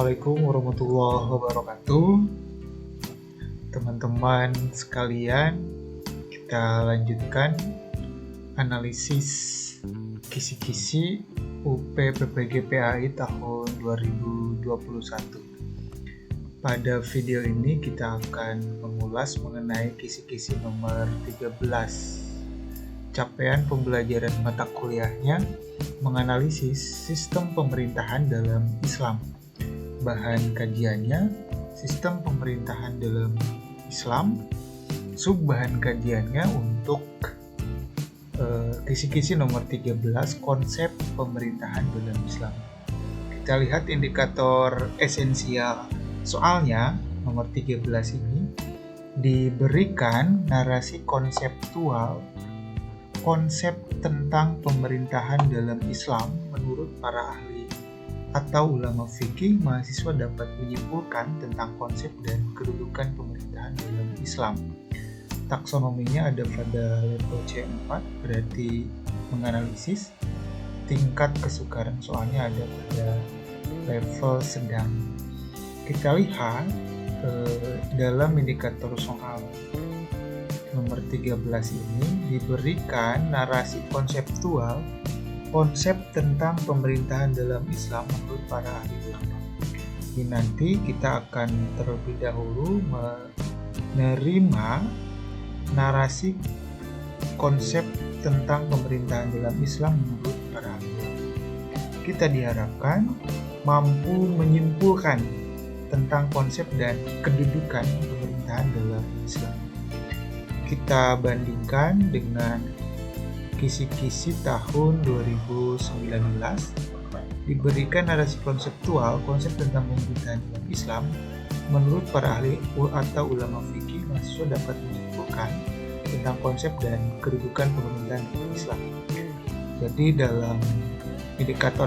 Assalamualaikum warahmatullahi wabarakatuh. Teman-teman sekalian, kita lanjutkan analisis kisi-kisi UP PPG PAI tahun 2021. Pada video ini kita akan mengulas mengenai kisi-kisi nomor 13. Capaian pembelajaran mata kuliahnya menganalisis sistem pemerintahan dalam Islam. Bahan kajiannya sistem pemerintahan dalam Islam. Subbahan kajiannya untuk kisi-kisi nomor 13 konsep pemerintahan dalam Islam. Kita lihat indikator esensial soalnya nomor 13 ini diberikan narasi konseptual konsep tentang pemerintahan dalam Islam menurut para ahli atau ulama fikih. Mahasiswa dapat menyimpulkan tentang konsep dan kedudukan pemerintahan dalam Islam. Taksonominya ada pada level C4, berarti menganalisis. Tingkat kesukaran soalnya ada pada level sedang. Kita lihat dalam indikator soal nomor 13 ini diberikan narasi konseptual konsep tentang pemerintahan dalam Islam menurut para ahli ulama. Ini nanti kita akan terlebih dahulu menerima narasi konsep tentang pemerintahan dalam Islam menurut para ahli ulama. Kita diharapkan mampu menyimpulkan tentang konsep dan kedudukan pemerintahan dalam Islam. Kita bandingkan dengan kisi-kisi tahun 2019, diberikan narasi konseptual konsep tentang pemerintahan dalam Islam menurut para ahli atau ulama fikih. Mahasiswa dapat menyimpulkan tentang konsep dan kedudukan pemerintahan dalam Islam. Jadi dalam indikator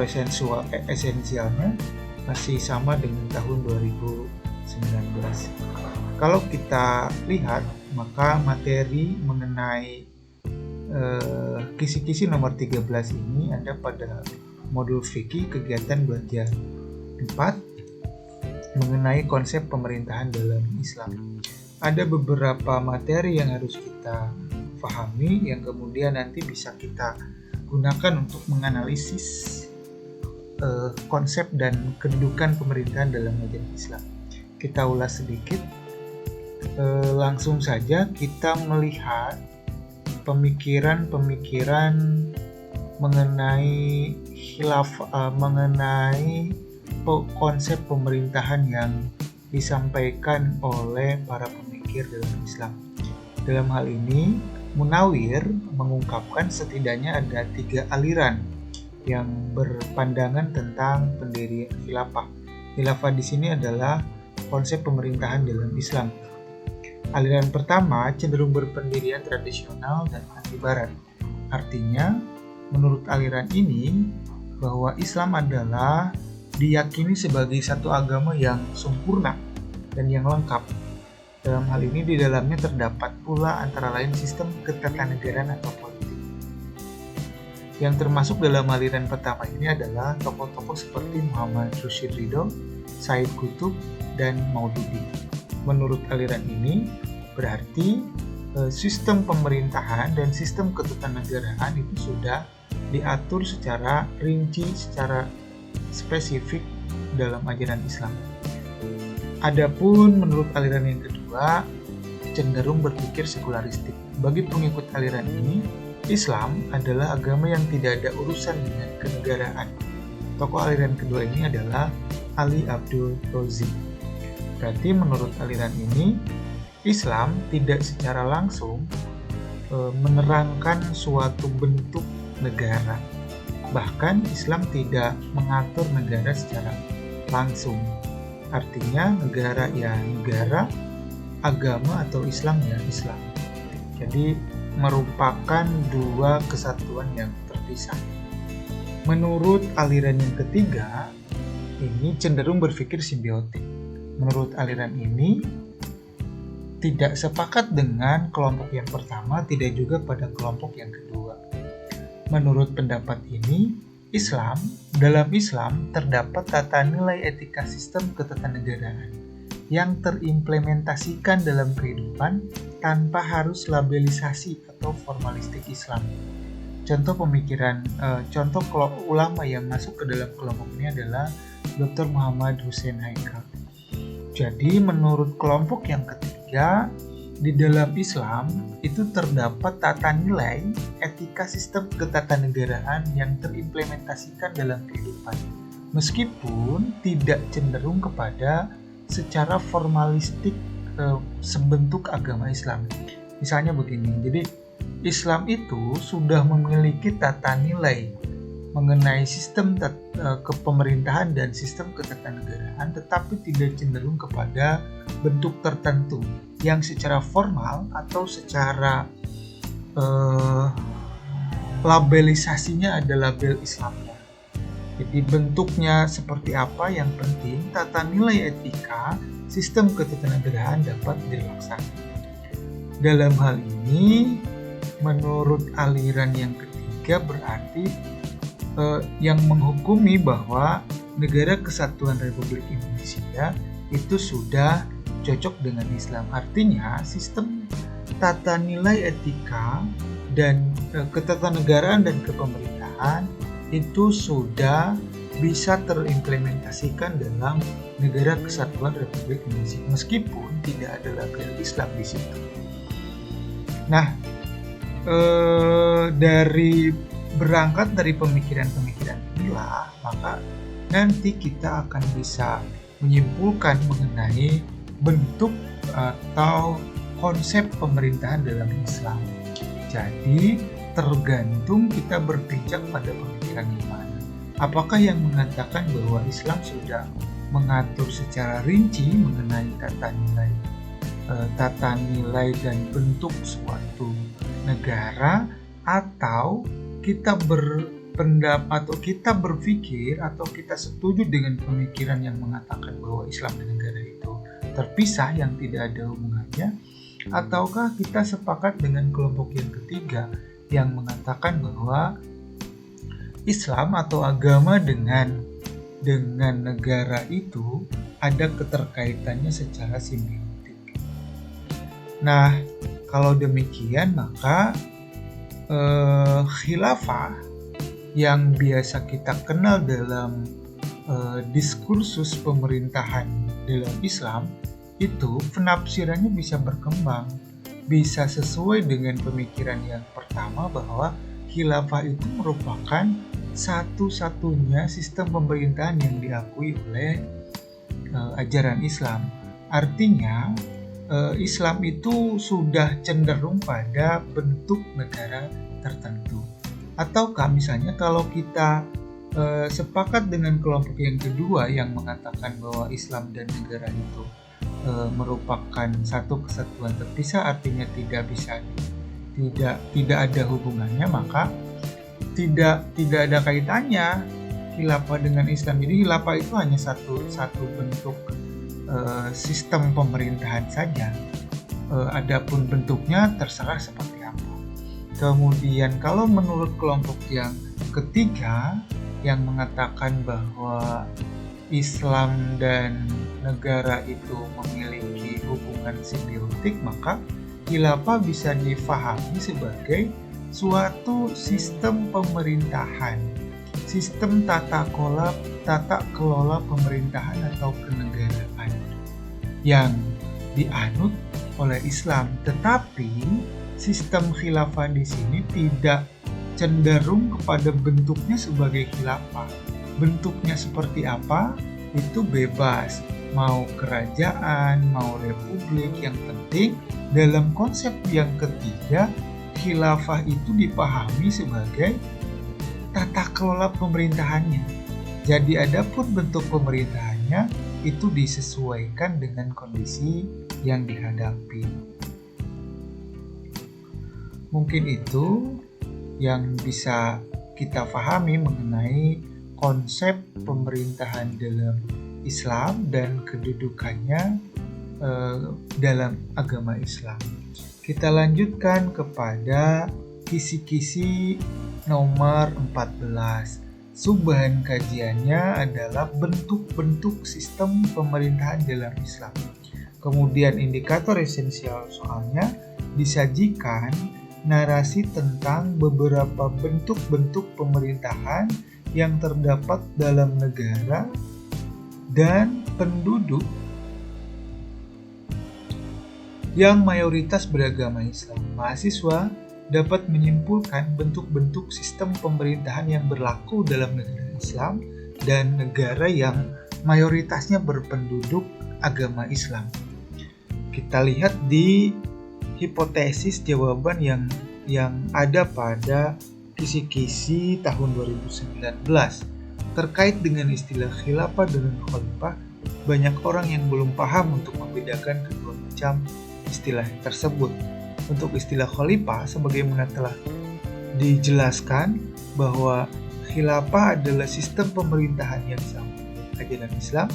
esensialnya masih sama dengan tahun 2019. Kalau kita lihat, maka materi mengenai kisi-kisi nomor 13 ini ada pada modul fikih kegiatan belajar 4 mengenai konsep pemerintahan dalam Islam. Ada beberapa materi yang harus kita pahami yang kemudian nanti bisa kita gunakan untuk menganalisis konsep dan kedudukan pemerintahan dalam ajaran Islam. Kita ulas sedikit. Langsung saja kita melihat pemikiran mengenai mengenai konsep pemerintahan yang disampaikan oleh para pemikir dalam Islam. Dalam hal ini, Munawir mengungkapkan setidaknya ada 3 aliran yang berpandangan tentang pendirian khilafah. Khilafah di sini adalah konsep pemerintahan dalam Islam. Aliran pertama cenderung berpendirian tradisional dan anti barat. Artinya, menurut aliran ini, bahwa Islam adalah diyakini sebagai satu agama yang sempurna dan yang lengkap. Dalam hal ini di dalamnya terdapat pula antara lain sistem ketatanegaraan atau politik. Yang termasuk dalam aliran pertama ini adalah tokoh-tokoh seperti Muhammad Rashid Ridho, Said Qutb, dan Maududi. Menurut aliran ini, berarti sistem pemerintahan dan sistem ketatanegaraan itu sudah diatur secara rinci, secara spesifik dalam ajaran Islam. Adapun menurut aliran yang kedua, cenderung berpikir sekularistik. Bagi pengikut aliran ini, Islam adalah agama yang tidak ada urusan dengan kenegaraan. Tokoh aliran kedua ini adalah Ali Abdul Rozi. Berarti menurut aliran ini, Islam tidak secara langsung menerangkan suatu bentuk negara. Bahkan Islam tidak mengatur negara secara langsung. Artinya negara ya negara, agama atau Islam ya Islam. Jadi merupakan 2 kesatuan yang terpisah. Menurut aliran yang ketiga, ini cenderung berpikir simbiotik. Menurut aliran ini, tidak sepakat dengan kelompok yang pertama, tidak juga pada kelompok yang kedua. Menurut pendapat ini, Dalam Islam terdapat tata nilai etika sistem ketatanegaraan yang terimplementasikan dalam kehidupan tanpa harus labelisasi atau formalistik Islam. Contoh ulama yang masuk ke dalam kelompok ini adalah Dr. Muhammad Hussein Haikal. Jadi menurut kelompok yang ketiga, di dalam Islam itu terdapat tata nilai etika sistem ketatanegaraan yang terimplementasikan dalam kehidupan, meskipun tidak cenderung kepada secara formalistik sebentuk agama Islam. Misalnya begini, jadi Islam itu sudah memiliki tata nilai mengenai sistem kepemerintahan dan sistem ketatanegaraan, tetapi tidak cenderung kepada bentuk tertentu yang secara formal atau secara labelisasinya ada label Islamnya. Jadi bentuknya seperti apa, yang penting tata nilai etika sistem ketatanegaraan dapat dilaksanakan. Dalam hal ini, menurut aliran yang ketiga berarti yang menghukumi bahwa Negara Kesatuan Republik Indonesia itu sudah cocok dengan Islam. Artinya sistem tata nilai etika dan ketatanegaraan dan kepemerintahan itu sudah bisa terimplementasikan dalam Negara Kesatuan Republik Indonesia, meskipun tidak ada label Islam di situ. Nah, berangkat dari pemikiran-pemikiran inilah, maka nanti kita akan bisa menyimpulkan mengenai bentuk atau konsep pemerintahan dalam Islam. Jadi tergantung kita berpijak pada pemikiran yang mana. Apakah yang mengatakan bahwa Islam sudah mengatur secara rinci mengenai tata nilai dan bentuk suatu negara, atau kita berpendapat atau kita berpikir atau kita setuju dengan pemikiran yang mengatakan bahwa Islam dan negara itu terpisah yang tidak ada hubungannya, ataukah kita sepakat dengan kelompok yang ketiga yang mengatakan bahwa Islam atau agama dengan negara itu ada keterkaitannya secara simbiotik. Nah, kalau demikian maka khilafah yang biasa kita kenal dalam diskursus pemerintahan dalam Islam itu penafsirannya bisa berkembang, bisa sesuai dengan pemikiran yang pertama bahwa khilafah itu merupakan satu-satunya sistem pemerintahan yang diakui oleh ajaran Islam. Artinya Islam itu sudah cenderung pada bentuk negara tertentu. Ataukah misalnya kalau kita sepakat dengan kelompok yang kedua yang mengatakan bahwa Islam dan negara itu merupakan satu kesatuan terpisah, artinya tidak ada hubungannya, maka tidak ada kaitannya khilafah dengan Islam. Jadi khilafah itu hanya satu bentuk sistem pemerintahan saja. Adapun bentuknya terserah seperti apa. Kemudian kalau menurut kelompok yang ketiga yang mengatakan bahwa Islam dan negara itu memiliki hubungan simbiotik, maka khilafah bisa difahami sebagai suatu sistem pemerintahan, sistem tata kelola pemerintahan atau kenegaraan yang dianut oleh Islam. Tetapi sistem khilafah di sini tidak cenderung kepada bentuknya sebagai khilafah. Bentuknya seperti apa itu bebas, mau kerajaan, mau republik. Yang penting dalam konsep yang ketiga, khilafah itu dipahami sebagai tata kelola pemerintahannya. Jadi adapun bentuk pemerintahannya itu disesuaikan dengan kondisi yang dihadapi. Mungkin itu yang bisa kita pahami mengenai konsep pemerintahan dalam Islam dan kedudukannya dalam agama Islam. Kita lanjutkan kepada kisi-kisi nomor 14. Subbahan kajiannya adalah bentuk-bentuk sistem pemerintahan dalam Islam. Kemudian indikator esensial soalnya disajikan narasi tentang beberapa bentuk-bentuk pemerintahan yang terdapat dalam negara dan penduduk yang mayoritas beragama Islam. Mahasiswa dapat menyimpulkan bentuk-bentuk sistem pemerintahan yang berlaku dalam negara Islam dan negara yang mayoritasnya berpenduduk agama Islam. Kita lihat di hipotesis jawaban yang ada pada kisi-kisi tahun 2019 terkait dengan istilah khilafah dan khalifah. Banyak orang yang belum paham untuk membedakan kedua macam istilah tersebut. Untuk istilah khalifah, sebagaimana telah dijelaskan bahwa khilafah adalah sistem pemerintahan yang sama ajaran Islam.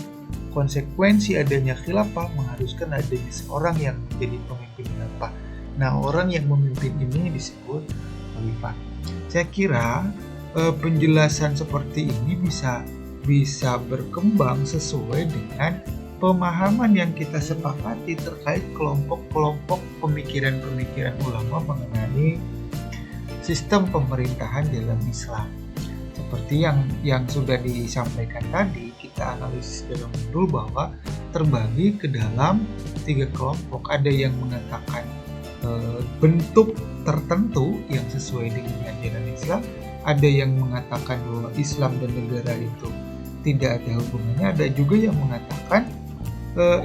Konsekuensi adanya khilafah mengharuskan adanya seorang yang menjadi pemimpin khilafah. Nah, orang yang memimpin ini disebut khalifah. Saya kira penjelasan seperti ini bisa berkembang sesuai dengan pemahaman yang kita sepakati terkait kelompok-kelompok pemikiran-pemikiran ulama mengenai sistem pemerintahan dalam Islam. Seperti yang sudah disampaikan tadi, kita analisis dalam modul bahwa terbagi ke dalam 3 kelompok. Ada yang mengatakan bentuk tertentu yang sesuai dengan ajaran Islam, ada yang mengatakan bahwa Islam dan negara itu tidak ada hubungannya, ada juga yang mengatakan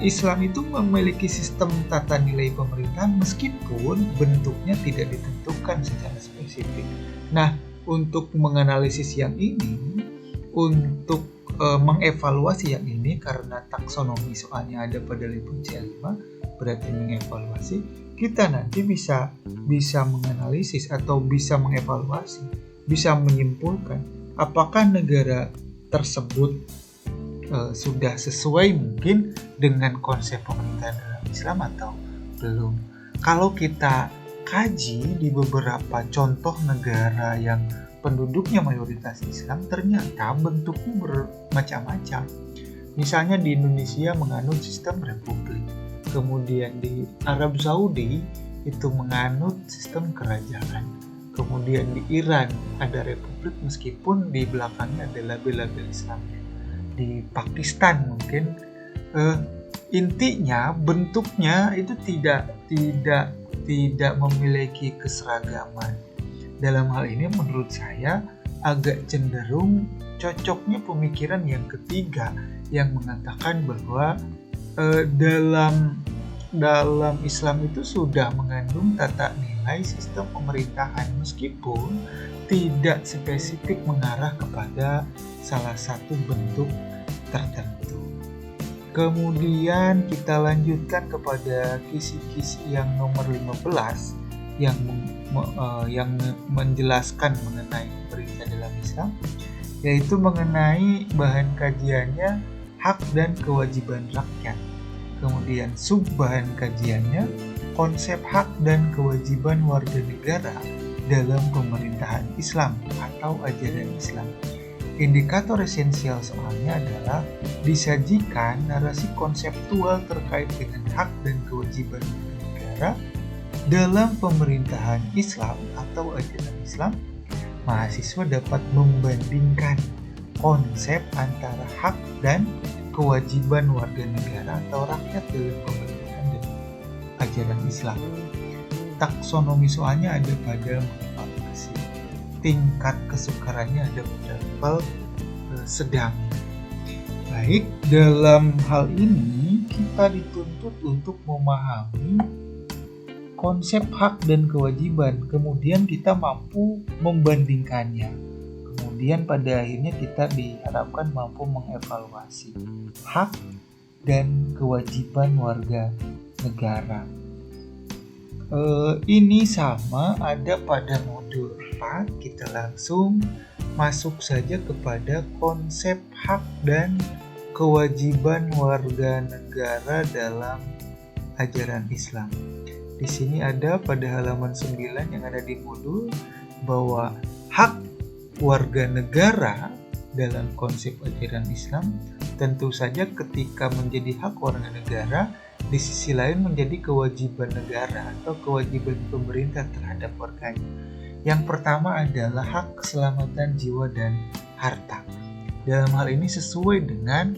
Islam itu memiliki sistem tata nilai pemerintahan meskipun bentuknya tidak ditentukan secara spesifik. Nah, untuk menganalisis yang ini, untuk mengevaluasi yang ini, karena taksonomi soalnya ada pada level C5, berarti mengevaluasi, kita nanti bisa menganalisis atau bisa mengevaluasi, bisa menyimpulkan apakah negara tersebut sudah sesuai mungkin dengan konsep pemerintahan dalam Islam atau belum. Kalau kita kaji di beberapa contoh negara yang penduduknya mayoritas Islam, ternyata bentuknya bermacam-macam. Misalnya di Indonesia menganut sistem republik, kemudian di Arab Saudi itu menganut sistem kerajaan, kemudian di Iran ada republik meskipun di belakangnya ada label-label Islam. Di Pakistan mungkin intinya bentuknya itu tidak memiliki keseragaman. Dalam hal ini menurut saya agak cenderung cocoknya pemikiran yang ketiga yang mengatakan bahwa dalam Islam itu sudah mengandung tata nilai sistem pemerintahan meskipun tidak spesifik mengarah kepada salah satu bentuk tertentu. Kemudian kita lanjutkan kepada kisi-kisi yang nomor 15 yang menjelaskan mengenai pemerintah dalam Islam, yaitu mengenai bahan kajiannya hak dan kewajiban rakyat. Kemudian sub-bahan kajiannya konsep hak dan kewajiban warga negara dalam pemerintahan Islam atau ajaran Islam. Indikator esensial soalnya adalah disajikan narasi konseptual terkait dengan hak dan kewajiban negara dalam pemerintahan Islam atau ajaran Islam. Mahasiswa dapat membandingkan konsep antara hak dan kewajiban warga negara atau rakyat dalam pemerintahan dan ajaran Islam. Taksonomi soalnya ada pada mengevaluasi, tingkat kesukarannya ada pada level sedang. Baik, dalam hal ini kita dituntut untuk memahami konsep hak dan kewajiban, kemudian kita mampu membandingkannya. Kemudian pada akhirnya kita diharapkan mampu mengevaluasi hak dan kewajiban warga negara. Ini sama ada pada modul 4. Kita langsung masuk saja kepada konsep hak dan kewajiban warga negara dalam ajaran Islam. Di sini ada pada halaman 9 yang ada di modul bahwa hak warga negara dalam konsep ajaran Islam, tentu saja ketika menjadi hak warga negara, di sisi lain menjadi kewajiban negara atau kewajiban pemerintah terhadap warganya. Yang pertama adalah hak keselamatan jiwa dan harta. Dalam hal ini sesuai dengan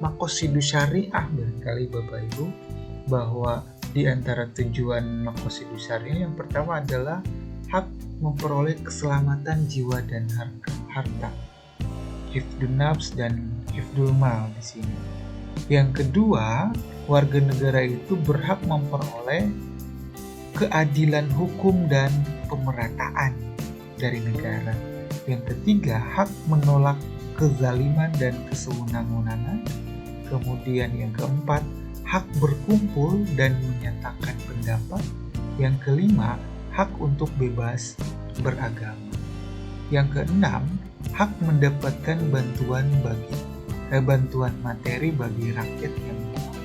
Maqasidus Syariah barangkali Bapak Ibu, bahwa di antara tujuan Maqasidus Syariah yang pertama adalah hak memperoleh keselamatan jiwa dan harta. Hifdun nafs dan hifdul mal di sini. Yang kedua, warga negara itu berhak memperoleh keadilan hukum dan pemerataan dari negara. Yang ketiga, hak menolak kezaliman dan kesewenang-wenangan. Kemudian yang keempat, hak berkumpul dan menyatakan pendapat. Yang kelima, hak untuk bebas beragama. Yang keenam, hak mendapatkan bantuan materi bagi rakyat yang lemah.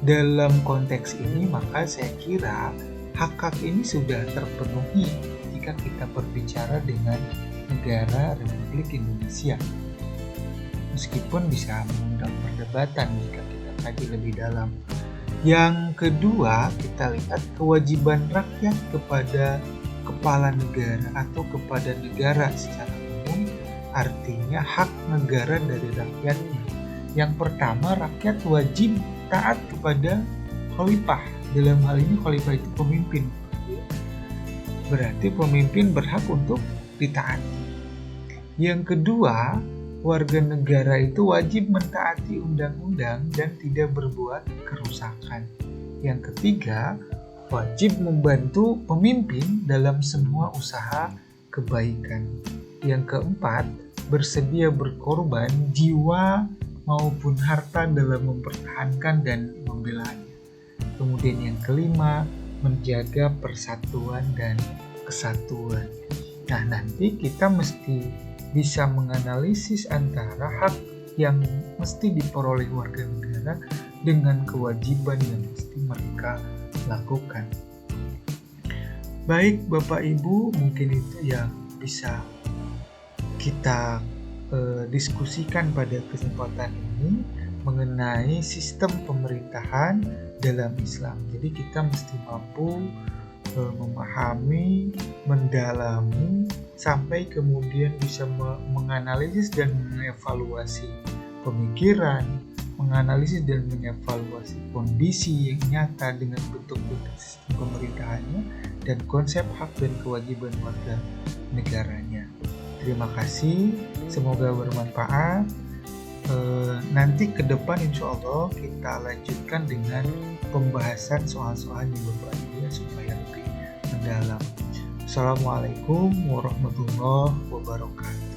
Dalam konteks ini, maka saya kira hak-hak ini sudah terpenuhi jika kita berbicara dengan negara Republik Indonesia. Meskipun bisa mengundang perdebatan jika kita kaji lebih dalam. Yang kedua, kita lihat kewajiban rakyat kepada kepala negara atau kepada negara secara umum, artinya hak negara dari rakyatnya. Yang pertama, rakyat wajib taat kepada khalifah. Dalam hal ini khalifah itu pemimpin. Berarti pemimpin berhak untuk ditaati. Yang kedua, warga negara itu wajib mentaati undang-undang dan tidak berbuat kerusakan. Yang ketiga, wajib membantu pemimpin dalam semua usaha kebaikan. Yang keempat, bersedia berkorban jiwa maupun harta dalam mempertahankan dan membelanya. Kemudian yang kelima, menjaga persatuan dan kesatuan. Nah, nanti kita mesti bisa menganalisis antara hak yang mesti diperoleh warga negara dengan kewajiban yang mesti mereka lakukan. Baik Bapak Ibu, mungkin itu yang bisa kita diskusikan pada kesempatan ini mengenai sistem pemerintahan dalam Islam. Jadi kita mesti mampu memahami, mendalami, sampai kemudian bisa menganalisis dan mengevaluasi pemikiran, menganalisis dan mengevaluasi kondisi yang nyata dengan bentuk-bentuk sistem pemerintahannya dan konsep hak dan kewajiban warga negaranya. Terima kasih, semoga bermanfaat. Nanti ke depan insya Allah kita lanjutkan dengan pembahasan soal-soal yang berbeda supaya lebih mendalam. Assalamualaikum warahmatullahi wabarakatuh.